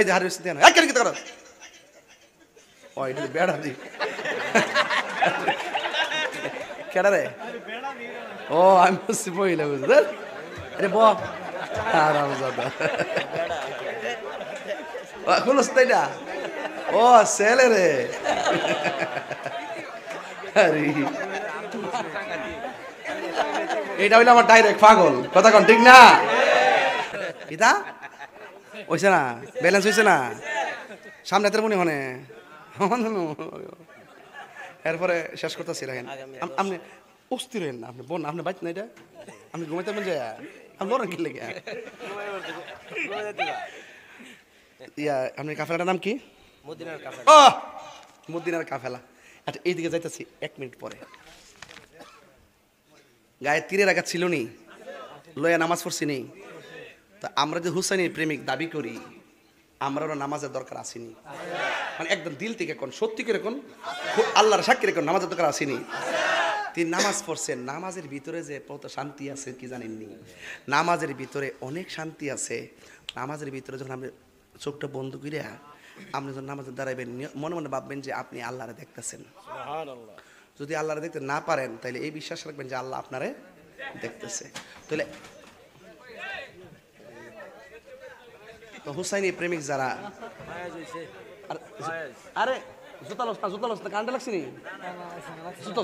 এই যে হারিয়ে দেন এক কেন করো ও এটা বেড়া দি কেডা রে ও আমি বুঝছি বইলে বুঝলে আরে ব আরাম জাদা খুলস তাইটা ও ছেলে রে আরে এটা হইলো আমার ডাইরেক্ট পাগল কথা কোন ঠিক না ইদা হইছে না ব্যালেন্স হইছে না সামনে তোর মনে হনে এরপরে শেষ করতেছি রাখেন আপনি অস্থির হইন না আপনি বোন আপনি বাইত না এটা আমি ঘুমাইতে মন যায় আমি লড়ান কি লেগে ইয়া আপনি কাফেলাটার নাম কি মদিনার কাফেলা ও মদিনার কাফেলা আচ্ছা এইদিকে যাইতেছি 1 মিনিট পরে গায়ে তীরে রাখা ছিল নি লয়া নামাজ পড়ছি নি তো আমরা যে হুসাইনের প্রেমিক দাবি করি আমরাও নামাজের দরকার আসেনি মানে একদম দিল থেকে কোন সত্যি করে কোন আল্লাহর সাক্ষী রেখে নামাজের দরকার আসেনি তিনি নামাজ পড়ছেন নামাজের ভিতরে যে কত শান্তি আছে কি জানেননি নামাজের ভিতরে অনেক শান্তি আছে নামাজের ভিতরে যখন আপনি চোখটা বন্ধ করিয়া আপনি যখন নামাজে দাঁড়াইবেন মনে মনে ভাববেন যে আপনি আল্লাহরে দেখতেছেন সুবহানাল্লাহ যদি আল্লাহরে দেখতে না পারেন তাহলে এই বিশ্বাস রাখবেন যে আল্লাহ আপনারে দেখতেছে তাহলে হুসাইনি প্রেমিক যারা আরে জুতা লস না কান্ডা লাগছে নি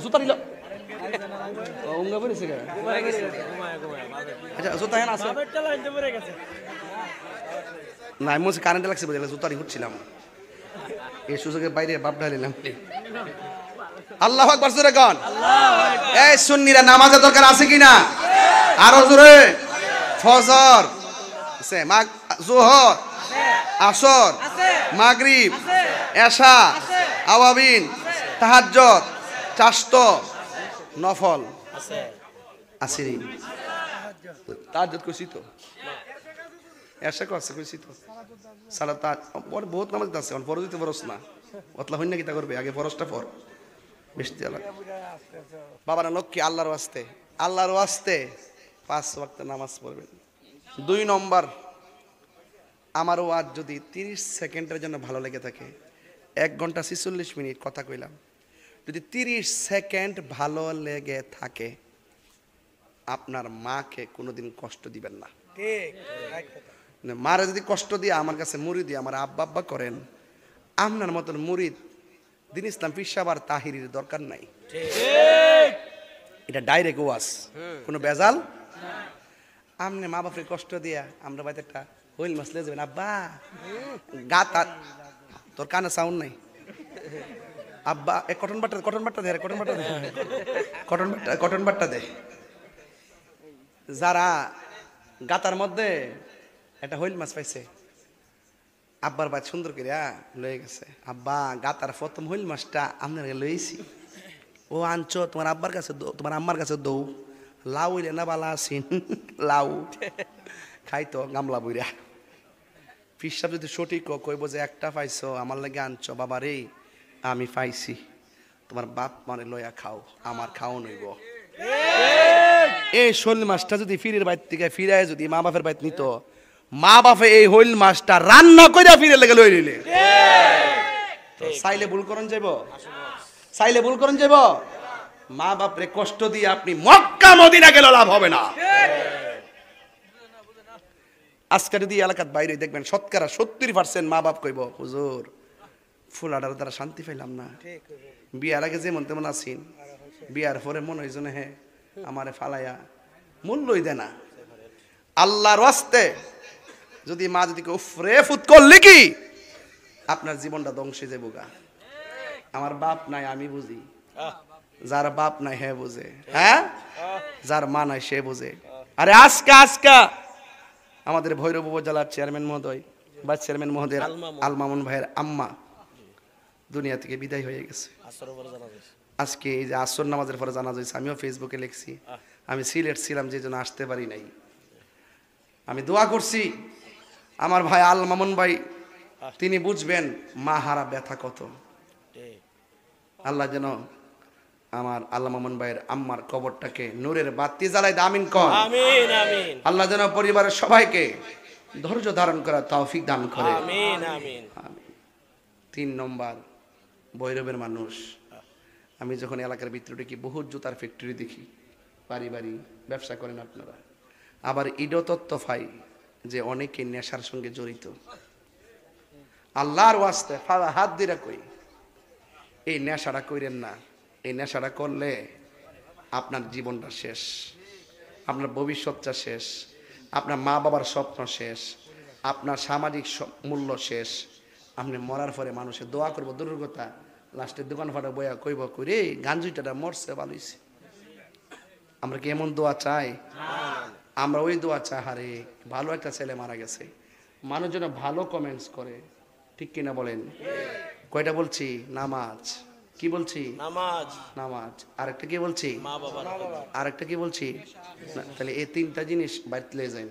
জুতা নিল উঙ্গা পড়েছে আচ্ছা জুতা হেন আছে না আমি বলছি কারেন্টে লাগছে বুঝলে জুতারি ঘুরছিলাম এই সুযোগের বাইরে বাপ ঢালিলাম আল্লাহু আকবার জোরে গান এই সুন্নিরা নামাজের দরকার আছে কিনা আরো জোরে ফজর আছে যোহর আসর মাগরিব এশা আওয়াবিন তাহাজ্জুদ চাশত নফল আছে আসেনি তাহাজ্জুদ কইছি তো এশা কইছে কইছি তো সালাত পরে বহুত নামাজ আছে অন ফরজ দিতে ফরজ না অতলা হইনা কিতা করবে আগে ফরজটা পড় বেশি আলাদা বাবারা লক্ষ্মী আল্লাহর ওয়াস্তে 5 ওয়াক্ত নামাজ পড়বেন 2 নম্বর আমার ওয়াজ যদি 30 সেকেন্ডের জন্য ভালো লেগে থাকে 1 ঘন্টা 46 মিনিট কথা কইলাম যদি 30 সেকেন্ড ভালো লেগে থাকে আপনার মাকে কোনোদিন কষ্ট দিবেন না ঠিক মারে যদি কষ্ট দিয়ে আমার কাছে মুরিদ দিয়ে আমার আব্বা করেন আপনার মতন মুরিদ দিন ইসলাম পীর সাহেব আর তাহিরির দরকার নাই ঠিক এটা ডাইরেক্ট ওয়াজ কোনো বেজাল না আমনে মা বাপরে কষ্ট দিয়া আমরা বাইতে একটা হইল মাছ লে যাবেন আব্বা গাতা তোর কানে সাউন্ড নাই আব্বা এ কটন বাট্টা দে কটন বাট্টা দে যারা গাতার মধ্যে একটা হইল মাছ পাইছে আব্বার বাদ সুন্দর করে লয়ে গেছে আব্বা গাতার প্রথম হইল মাছটা আপনার লইছি ও আনছো তোমার আব্বার কাছে তোমার আম্মার কাছে দৌ লাউ হইলে না বালা আসিন লাউ খাইতো গামলা বইরা পিসাব যদি সঠিক কইব যে একটা পাইছো আমার লাগে আনছো বাবা রে আমি পাইছি তোমার বাপ মানে লয়া খাও আমার খাও নইব এই শোল মাছটা যদি ফিরের বাইর থেকে ফিরায় যদি মা বাপের বাইর নিত মা বাপে এই হইল মাছটা রান্না কইরা ফিরে লেগে লই নিলে চাইলে ভুল করন যাইব মা বাপরে কষ্ট দিয়ে আপনি মক্কা মদিনা গেলে লাভ হবে না আজকে যদি এলাকার বাইরে দেখবেন শতকরা 70% মা বাপ কইব হুজুর ফুলাডার দ্বারা শান্তি পাইলাম না বিয়ার আগে যেমন তেমন আছেন বিয়ার পরে মনে হয় যেন হ্যাঁ আমারে ফালাইয়া মূল্যই দেয় না আল্লাহর ওয়াস্তে যদি মা যদি উফরে ফুত করলে কি আপনার জীবনটা ধ্বংস হয়ে যাবে গা আমার বাপ নাই আমি বুঝি যার বাপ নাই হ্যাঁ বুঝে হ্যাঁ যার মা নাই সে বুঝে আরে আজকা আমাদের ভৈরব উপজেলার চেয়ারম্যান মহোদয় বা চেয়ারম্যান মহোদয় আল মামুন ভাইয়ের আম্মা দুনিয়া থেকে বিদায় হয়ে গেছে আজকে এই যে আসর নামাজের পরে জানাজা হয়েছে আমিও ফেসবুকে লিখছি আমি সিলেট ছিলাম যে জন্য আসতে পারি নাই আমি দোয়া করছি আমার ভাই আল মামুন ভাই তিনি বুঝবেন মা হারা ব্যথা কত আল্লাহ যেন আমার আল্লাহ মামুন ভাইয়ের আম্মার কবরটাকে নূরের বাতি জ্বালাই আমিন কোন আমিন আমিন আল্লাহ যেন পরিবারের সবাইকে ধৈর্য ধারণ করার তৌফিক দান করে। আমিন আমিন। 3 নম্বর, ভৈরবের মানুষ। আমি যখন এলাকার ভিতরে ঢুকি বহুত জুতার ফ্যাক্টরি দেখি, বাড়ি বাড়ি ব্যবসা করেন আপনারা। আবার ইডো তত্ত্ব পাই যে অনেকে নেশার সঙ্গে জড়িত। আল্লাহর ওয়াস্তে হাত দিরা কই, এই নেশাটা কইরেন না। এই নেশাটা করলে আপনার জীবনটা শেষ, আপনার ভবিষ্যৎটা শেষ, আপনার মা বাবার স্বপ্ন শেষ, আপনার সামাজিক মূল্য শেষ। আপনি মরার পরে মানুষের দোয়া করবো দূরের কথা, লাস্টের দোকান ফাটা বইয়া কইব কইরে গাঞ্জুইটাটা মরছে ভালোইছে। আমরা কি এমন দোয়া চাই? আমরা ওই দোয়া চাই, হারে ভালো একটা ছেলে মারা গেছে, মানুষ যেন ভালো কমেন্টস করে, ঠিক কিনা বলেন? কয়টা বলছি? নামাজ। কি বলছি? নামাজ। নামাজ। আরেকটা কি বলছি? মা বাবা। আরেকটা কি বলছি? তাহলে এই 3টা জিনিস বাইরে লয়ে যান,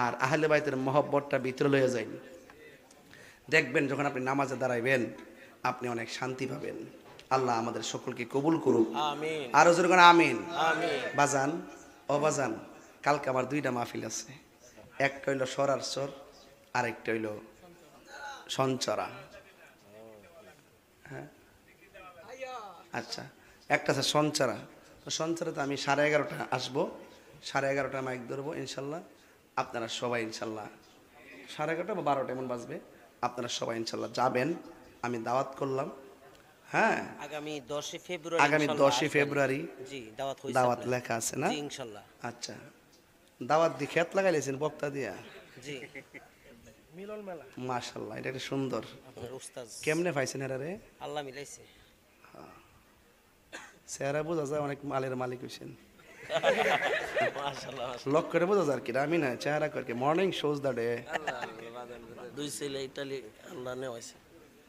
আর আহলে বাইতের মহব্বতটা ভিতরে লয়ে যান। দেখবেন যখন আপনি নামাজে দাঁড়াইবেন আপনি অনেক শান্তি পাবেন। আল্লাহ আমাদের সকলকে কবুল করুক, আমিন। আরো জোরে করে আমিন। আমিন। বাজান ও বাজান, কালকে আমার 2টা মাহফিল আছে। একটা হইল সরার সর, আরেকটা হইল সঞ্চরা। হ্যাঁ আচ্ছা, একটা আছে সঞ্চরা। তো সঞ্চরাতে আমি 11:30 আসবো, 11:30 মাইক ধরবো ইনশাল্লাহ। আপনারা সবাই ইনশাল্লাহ 11:30 বা 12টা এমন বাজবে, আপনারা সবাই ইনশাল্লাহ যাবেন, আমি দাওয়াত করলাম। হ্যাঁ আগামী 10 ফেব্রুয়ারি। আগামী 10 ফেব্রুয়ারি জি দাওয়াত হইছে। দাওয়াত লেখা আছে না? জি ইনশাআল্লাহ। আচ্ছা, দাওয়াত দিয়ে খেত লাগাইলেছেন বক্তা দিয়া? জি মিলন মেলা। মাশাআল্লাহ, এটা একটা সুন্দর। আপনার উস্তাদ কেমনে পাইছেন এরা রে? আল্লাহ মিলাইছে। চেহারা বোঝা যায় অনেক মালের মালিক হইছেন। মাশাআল্লাহ। লক করে বোঝা যায় কি? আমি না চেহারা করে মর্নিং শোজ দা ডে। 2 ছেলে ইতালি আল্লাহ নে হইছে।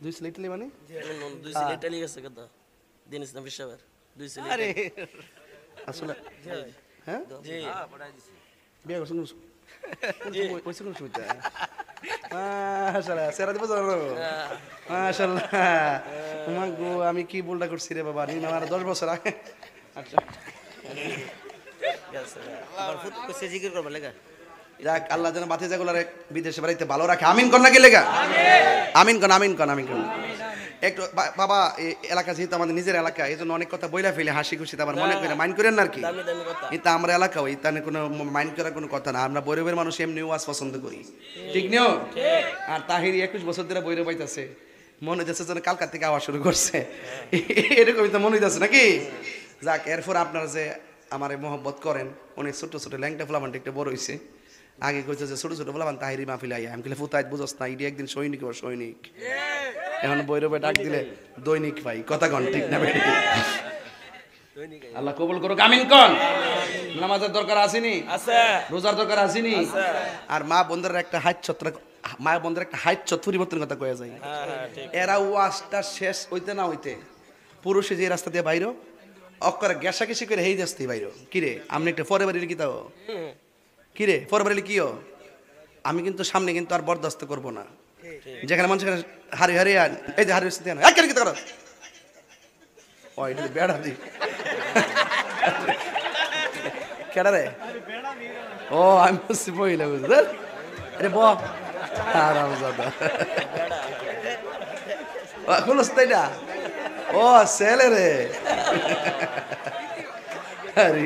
2 ছেলে ইতালি মানে? 2 ছেলে ইতালি গেছে কথা দিন ইসলাম বিশ্ববার 2 ছেলে। আরে আসলে হ্যাঁ জি পড়াই দিছি। বিয়ে করছেন কোন কইছেন কোন সুবিধা? মাশাআল্লাহ, চেহারা দিব জানো? মাশাআল্লাহ। মাগো আমি কি ভুলটা করছি রে বাবা, নি আমার 10 বছর আগে। আচ্ছা আবার ফুট কইছে জিকির করবা লাগা। যাক, আল্লাহ যেন বাতিজাগুলারে বিদেশে বাড়িতে ভালো রাখে। আমিন কর নাকি লেগা? আমিন কর, আমিন কর, আমিন কর। একটু বাবা, এই এলাকা যেহেতু আমাদের নিজের এলাকা, এই জন্য অনেক কথা বইলা ফেলে হাসি খুশিতে আবার মনে করে মাইন্ড করেন না আর কি। দামি দামি কথা। এটা আমরা এলাকা, ওই তানে কোনো মাইন্ড করার কোনো কথা না। আমরা বৈরবের মানুষ এমনি ওয়াজ পছন্দ করি, ঠিক নিও? আর তাহিরি 21 বছর ধরে বৈরব পাইতেছে, মনে হইতেছে যেন কালকার থেকে আওয়াজ শুরু করছে, এরকমই তো মনে হইতেছে নাকি? যাক, এরপর আপনারা যে আমার মহব্বত করেন, অনেক ছোট ছোট ল্যাংটা ফোলাবানটা একটু বড় হয়েছে। আগে কইছে যে ছোট ছোট ফোলাবান তাহিরি মাহফিল আইয়া, আমি কইলে ফুতাইত বুঝস না, ইডি একদিন সৈনিক ও সৈনিক। এখন বৈরবে ডাক দিলে দৈনিক ভাই, কথা কন ঠিক না? আল্লাহ কবুল করুক, আমিন কন। নামাজের দরকার আসেনি? আছে। রোজার দরকার আসেনি? আছে। আর মা বন্ধুরা একটা মা বন্ধুরা একটা হাইচ্ছত পরিবর্তন কথা কয়া যায়। এরা ওয়াজটা শেষ হইতে না হইতে পুরুষে যে রাস্তা দিয়ে বাইরো অক্করে গ্যাসা গেসি করে হেই যাস্তি বাইরো। কিরে আপনি একটা পরে বাড়ির কি তাও? কিরে পরে বাড়ির কিও? আমি কিন্তু সামনে কিন্তু আর বরদাস্ত করবো না। যেখানে মানুষ হারি হারি এই যে হারি কি করো বেড়া দি কেডা রে? ও আমি বুঝছি বইলে বুঝতে আরে ও ছেলে রে। আরে